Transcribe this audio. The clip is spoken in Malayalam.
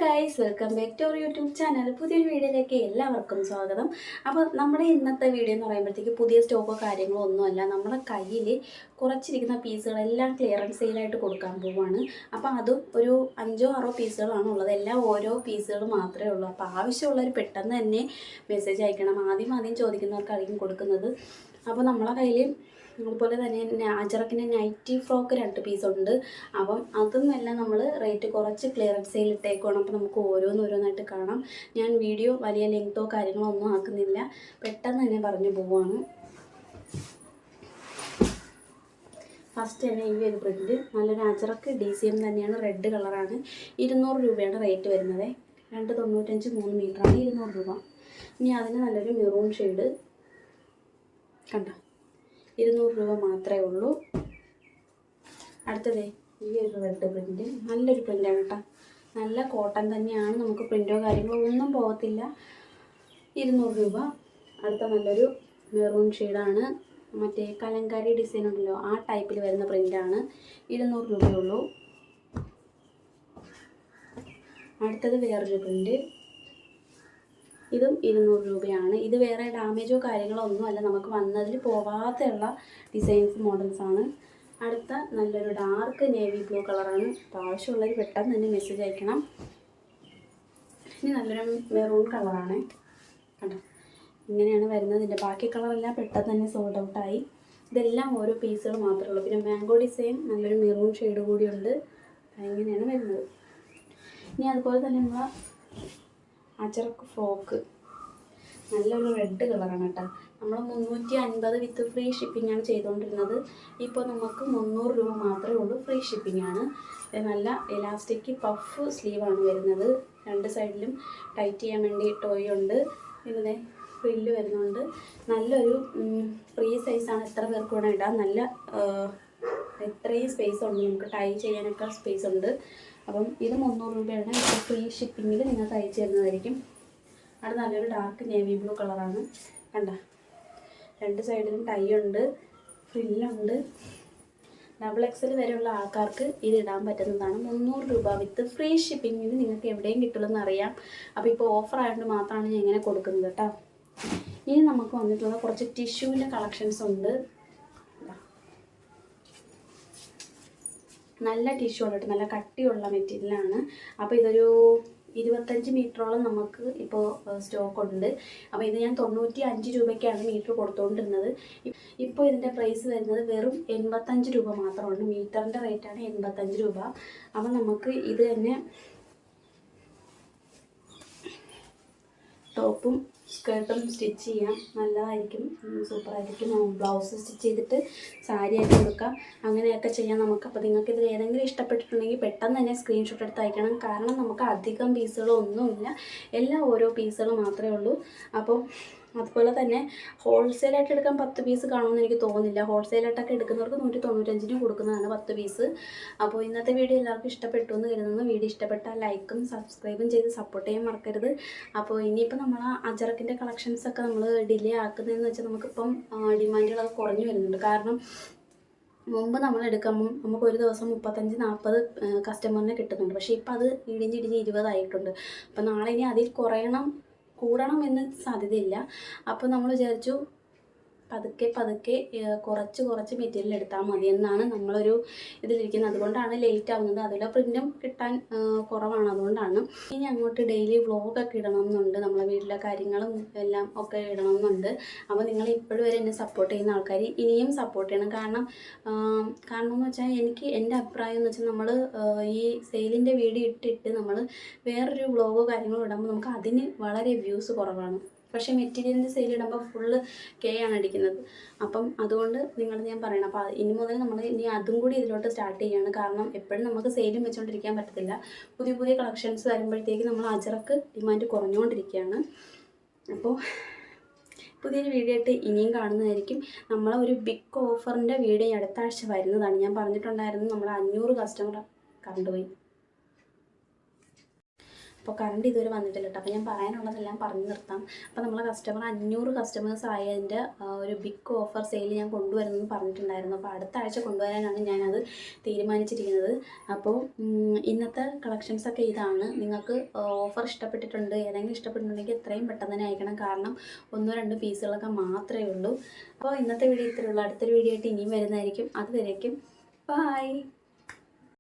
Guys, welcome back to our YouTube channel. പുതിയൊരു വീഡിയോയിലേക്ക് എല്ലാവർക്കും സ്വാഗതം. അപ്പോൾ നമ്മുടെ ഇന്നത്തെ വീഡിയോ എന്ന് പറയുമ്പോഴത്തേക്ക് പുതിയ സ്റ്റോക്കോ കാര്യങ്ങളോ ഒന്നുമല്ല. നമ്മുടെ കയ്യിൽ കുറച്ചിരിക്കുന്ന പീസുകളെല്ലാം ക്ലിയറൻസ് സെയിലായിട്ട് കൊടുക്കാൻ പോവുകയാണ്. അപ്പോൾ അതും ഒരു 5-6 പീസുകളാണ് ഉള്ളത്. എല്ലാം ഓരോ പീസുകൾ മാത്രമേ ഉള്ളൂ. അപ്പോൾ ആവശ്യമുള്ളവർ പെട്ടെന്ന് തന്നെ മെസ്സേജ് അയക്കണം. ആദ്യം ചോദിക്കുന്നവർക്കായിരിക്കും കൊടുക്കുന്നത്. അപ്പോൾ നമ്മളെ കയ്യിൽ അതുപോലെ തന്നെ അജറക്കിൻ്റെ നൈറ്റി ഫ്രോക്ക് 2 പീസുണ്ട്. അപ്പം അതും എല്ലാം നമ്മൾ റേറ്റ് കുറച്ച് ക്ലിയറൻസ് സെയിൽ ഇട്ടേക്കണം. അപ്പോൾ നമുക്ക് ഓരോന്നോരോന്നായിട്ട് കാണാം. ഞാൻ വീഡിയോ വലിയ ലെങ്തോ കാര്യങ്ങളോ ഒന്നും ആക്കുന്നില്ല, പെട്ടെന്ന് തന്നെ പറഞ്ഞു പോവുകയാണ്. ഫസ്റ്റ് തന്നെ ഈ ഒരു പ്രിൻറ്റ് നല്ലൊരു അജറക്ക് DCM തന്നെയാണ്, റെഡ് കളറാണ്. 200 രൂപയാണ് റേറ്റ് വരുന്നത്. 295 3 മീറ്ററാണ്, 200 രൂപ. ഇനി അതിന് നല്ലൊരു മെറൂൺ ഷെയ്ഡ് കണ്ട 200 രൂപ മാത്രമേ ഉള്ളൂ. അടുത്തത് ഈ ഒരു റെഡ് പ്രിൻറ്റ്, നല്ലൊരു പ്രിൻ്റാണ് കേട്ടോ. നല്ല കോട്ടൺ തന്നെയാണ്, നമുക്ക് പ്രിൻറ്റോ കാര്യങ്ങളോ ഒന്നും പോകത്തില്ല. 200 രൂപ. അടുത്ത നല്ലൊരു മെറൂൺ ഷെയ്ഡാണ്, മറ്റേ കലങ്കാരി ഡിസൈൻ ഉണ്ടല്ലോ ആ ടൈപ്പിൽ വരുന്ന പ്രിൻ്റാണ്. 200 രൂപയുള്ളൂ. അടുത്തത് വേറൊരു പ്രിൻറ്റ്, ഇതും 200 രൂപയാണ്. ഇത് വേറെ ഡാമേജോ കാര്യങ്ങളോ ഒന്നുമല്ല, നമുക്ക് വന്നതിൽ പോവാത്തുള്ള ഡിസൈൻസ് മോഡൽസാണ്. അടുത്ത നല്ലൊരു ഡാർക്ക് നേവി ബ്ലൂ കളറാണ്. ആവശ്യമുള്ളവർ പെട്ടെന്ന് തന്നെ മെസ്സേജ് അയക്കണം. ഇനി നല്ലൊരു മെറൂൺ കളറാണ് കണ്ടോ, ഇങ്ങനെയാണ് വരുന്നത്. ഇതിൻ്റെ ബാക്കി കളറെല്ലാം പെട്ടെന്ന് തന്നെ സോൾഡ് ഔട്ടായി. ഇതെല്ലാം ഓരോ പീസുകൾ മാത്രമേ ഉള്ളൂ. പിന്നെ മാംഗോ ഡിസൈൻ നല്ലൊരു മെറൂൺ ഷെയ്ഡ് കൂടിയുണ്ട്. ഇങ്ങനെയാണ് വരുന്നത്. ഇനി അതുപോലെ തന്നെ നമ്മൾ അജറക്ക് ഫ്രോക്ക് നല്ലൊരു റെഡ് കളറാണ് കേട്ടോ. നമ്മൾ 350 വിത്ത് ഫ്രീ ഷിപ്പിംഗ് ആണ് ചെയ്തുകൊണ്ടിരുന്നത്. ഇപ്പോൾ നമുക്ക് 300 രൂപ മാത്രമേ ഉള്ളൂ, ഫ്രീ ഷിപ്പിംഗ് ആണ്. നല്ല ഇലാസ്റ്റിക് പഫ് സ്ലീവാണ് വരുന്നത്. 2 സൈഡിലും ടൈറ്റ് ചെയ്യാൻ വേണ്ടി ടോയ് ഉണ്ട്. പിന്നെ ഫ്രില്ല് വരുന്നുണ്ട്. നല്ലൊരു ഫ്രീ സൈസാണ്, എത്ര പേർക്ക് വേണം ഇടാം. നല്ല എത്രയും സ്പേസ് ഉണ്ട്, നമുക്ക് ടൈ ചെയ്യാനൊക്കെ സ്പേസ് ഉണ്ട്. അപ്പം ഇത് 300 രൂപയാണ്. ഇപ്പോൾ ഫ്രീ ഷിപ്പിങ്ങിൽ നിങ്ങൾക്ക് അയച്ചു തരുന്നതായിരിക്കും. അത് നല്ലൊരു ഡാർക്ക് നേവി ബ്ലൂ കളറാണ് കണ്ട. 2 സൈഡിലും ടൈ ഉണ്ട്, ഫ്രില്ലുണ്ട്. XXL വരെയുള്ള ആൾക്കാർക്ക് ഇത് ഇടാൻ പറ്റുന്നതാണ്. 300 രൂപ വിത്ത് ഫ്രീ ഷിപ്പിങ്ങിന് നിങ്ങൾക്ക് എവിടെയും കിട്ടുമെന്ന് അറിയാം. അപ്പോൾ ഇപ്പോൾ ഓഫർ ആയതുകൊണ്ട് മാത്രമാണ് ഞാൻ ഇങ്ങനെ കൊടുക്കുന്നത് കേട്ടോ. ഇനി നമുക്ക് വന്നിട്ടുള്ള കുറച്ച് ടിഷ്യൂവിൻ്റെ കളക്ഷൻസ് ഉണ്ട്. നല്ല ടിഷ്യൂ ഉണ്ട്, നല്ല കട്ടിയുള്ള മെറ്റീരിയലാണ്. അപ്പോൾ ഇതൊരു 25 മീറ്ററോളം നമുക്ക് ഇപ്പോൾ സ്റ്റോക്ക് ഉണ്ട്. അപ്പോൾ ഇത് ഞാൻ 95 രൂപയ്ക്കാണ് മീറ്റർ കൊടുത്തുകൊണ്ടിരുന്നത്. ഇപ്പോൾ ഇതിൻ്റെ പ്രൈസ് വരുന്നത് വെറും 85 രൂപ മാത്രമാണ്. മീറ്ററിൻ്റെ റേറ്റാണ് 85 രൂപ. അപ്പോൾ നമുക്ക് ഇത് തന്നെ ടോപ്പും സ്കേർട്ടും സ്റ്റിച്ച് ചെയ്യാം, നല്ലതായിരിക്കും, സൂപ്പറായിരിക്കും. ബ്ലൗസ് സ്റ്റിച്ച് ചെയ്തിട്ട് സാരി ആയിട്ട് കൊടുക്കാം, അങ്ങനെയൊക്കെ ചെയ്യാം നമുക്ക്. അപ്പോൾ നിങ്ങൾക്ക് ഇതിൽ ഏതെങ്കിലും ഇഷ്ടപ്പെട്ടിട്ടുണ്ടെങ്കിൽ പെട്ടെന്ന് തന്നെ സ്ക്രീൻഷോട്ട് എടുത്ത് അയക്കണം. കാരണം നമുക്ക് അധികം പീസുകളൊന്നുമില്ല, എല്ലാം ഓരോ പീസുകൾ മാത്രമേ ഉള്ളൂ. അപ്പോൾ അതുപോലെ തന്നെ ഹോൾസെയിലായിട്ട് എടുക്കാൻ 10 പീസ് കാണുമെന്ന് എനിക്ക് തോന്നുന്നില്ല. ഹോൾസെയിലായിട്ടൊക്കെ എടുക്കുന്നവർക്ക് 195 കൊടുക്കുന്നതാണ് 10 പീസ്. അപ്പോൾ ഇന്നത്തെ വീഡിയോ എല്ലാവർക്കും ഇഷ്ടപ്പെട്ടു എന്ന് കരുതുന്നു. വീഡിയോ ഇഷ്ടപ്പെട്ടാൽ ലൈക്കും സബ്സ്ക്രൈബും ചെയ്ത് സപ്പോർട്ട് ചെയ്യാൻ മറക്കരുത്. അപ്പോൾ ഇനിയിപ്പോൾ നമ്മൾ അജറക്കിൻ്റെ കളക്ഷൻസൊക്കെ നമ്മൾ ഡിലേ ആക്കുന്നതെന്ന് വെച്ചാൽ നമുക്കിപ്പം ഡിമാൻഡുകളൊക്കെ കുറഞ്ഞു വരുന്നുണ്ട്. കാരണം മുമ്പ് നമ്മൾ എടുക്കുമ്പം നമുക്ക് ഒരു ദിവസം 35-40 കസ്റ്റമറിനെ കിട്ടുന്നുണ്ട്. പക്ഷേ ഇപ്പോൾ അത് ഇടിഞ്ഞ് 20 ആയിട്ടുണ്ട്. അപ്പോൾ നാളെ ഇനി അതിൽ കൂടണം എന്ന് സാധ്യതയില്ല. അപ്പോൾ നമ്മൾ വിചാരിച്ചു പതുക്കെ കുറച്ച് മെറ്റീരിയൽ എടുത്താൽ മതി എന്നാണ് നമ്മളൊരു ഇതിലിരിക്കുന്നത്. അതുകൊണ്ടാണ് ലേറ്റ് ആവുന്നത്. അതുപോലെ പ്രിൻറ്റും കിട്ടാൻ കുറവാണ്, അതുകൊണ്ടാണ്. ഇനി അങ്ങോട്ട് ഡെയിലി വ്ളോഗൊക്കെ ഇടണമെന്നുണ്ട്, നമ്മളെ വീട്ടിലെ കാര്യങ്ങളും എല്ലാം ഒക്കെ ഇടണമെന്നുണ്ട്. അപ്പോൾ നിങ്ങൾ ഇപ്പോഴും വരെ എന്നെ സപ്പോർട്ട് ചെയ്യുന്ന ആൾക്കാർ ഇനിയും സപ്പോർട്ട് ചെയ്യണം. കാരണം എന്ന് വെച്ചാൽ എൻ്റെ അഭിപ്രായം എന്ന് വെച്ചാൽ നമ്മൾ ഈ സെയിലിൻ്റെ വീഡിയോ ഇട്ടിട്ട് നമ്മൾ വേറൊരു വ്ളോഗോ കാര്യങ്ങളോ ഇടുമ്പോൾ നമുക്ക് അതിന് വളരെ വ്യൂസ് കുറവാണ്. പക്ഷേ മെറ്റീരിയലിൻ്റെ സെയിലിടുമ്പോൾ ഫുള്ള് ആണ് അടിക്കുന്നത്. അപ്പം അതുകൊണ്ട് നിങ്ങളത് ഞാൻ പറയണം. അപ്പോൾ ഇനി മുതൽ നമ്മൾ ഇനി അതും കൂടി ഇതിലോട്ട് സ്റ്റാർട്ട് ചെയ്യുകയാണ്. കാരണം എപ്പോഴും നമുക്ക് സെയിലും വെച്ചുകൊണ്ടിരിക്കാൻ പറ്റത്തില്ല. പുതിയ കളക്ഷൻസ് വരുമ്പോഴത്തേക്ക് നമ്മൾ അജറക്ക് ഡിമാൻഡ് കുറഞ്ഞുകൊണ്ടിരിക്കുകയാണ്. അപ്പോൾ പുതിയൊരു വീഡിയോ ആയിട്ട് ഇനിയും കാണുന്നതായിരിക്കും. ഒരു ബിഗ് ഓഫറിൻ്റെ വീഡിയോ അടുത്ത ആഴ്ച വരുന്നതാണ്. ഞാൻ പറഞ്ഞിട്ടുണ്ടായിരുന്നു, നമ്മൾ 500 കസ്റ്റമർ കണ്ടുപോയി. അപ്പോൾ കറണ്ട് ഇതുവരെ വന്നിട്ടില്ല കേട്ടോ. അപ്പോൾ ഞാൻ പറയാനുള്ളതെല്ലാം പറഞ്ഞു നിർത്താം. അപ്പോൾ നമ്മളെ 500 കസ്റ്റമേഴ്സ് ആയതിൻ്റെ ഒരു ബിഗ് ഓഫർ സെയിൽ ഞാൻ കൊണ്ടുവരുമെന്ന് പറഞ്ഞിട്ടുണ്ടായിരുന്നു. അപ്പോൾ അടുത്ത ആഴ്ച കൊണ്ടുവരാനാണ് ഞാനത് തീരുമാനിച്ചിരിക്കുന്നത്. അപ്പോൾ ഇന്നത്തെ കളക്ഷൻസൊക്കെ ഇതാണ്. നിങ്ങൾക്ക് ഓഫർ ഇഷ്ടപ്പെട്ടിട്ടുണ്ട്, ഏതെങ്കിലും ഇഷ്ടപ്പെട്ടിട്ടുണ്ടെങ്കിൽ എത്രയും പെട്ടെന്ന് തന്നെ അയക്കണം. കാരണം 1-2 പീസുകളൊക്കെ മാത്രമേ ഉള്ളൂ. അപ്പോൾ ഇന്നത്തെ വീഡിയോ ഇത്രയേ ഉള്ളൂ. അടുത്തൊരു വീഡിയോ ആയിട്ട് ഇനിയും വരുന്നതായിരിക്കും. അതുവരേക്കും ബൈ.